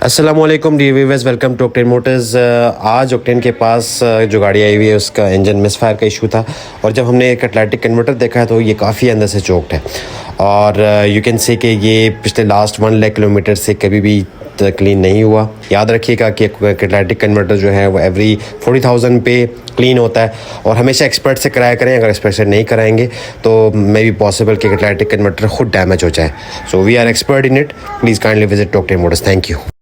अस्सलामुअलैकुम the viewers, welcome to Octane Motors. आज Octane के पास जो गाड़ी आई हुई है उसका इंजन मिसफायर का इशू था और जब हमने कैटालिटिक कन्वर्टर देखा है तो ये काफ़ी अंदर से चोक्ड है और यू कैन से कि ये पिछले लास्ट 1 लाख किलोमीटर से कभी भी क्लीन नहीं हुआ। याद रखिएगा कि कैटालिटिक कन्वर्टर जो है वो एवरी 40,000 पे क्लीन होता है और हमेशा एक्सपर्ट से कराया करें। अगर एक्सपर्ट से नहीं कराएंगे तो मे बी पॉसिबल कि कैटालिटिक कन्वर्टर खुद डैमेज हो जाए। So we are expert in it. Please kindly visit Octane Motors. Thank you.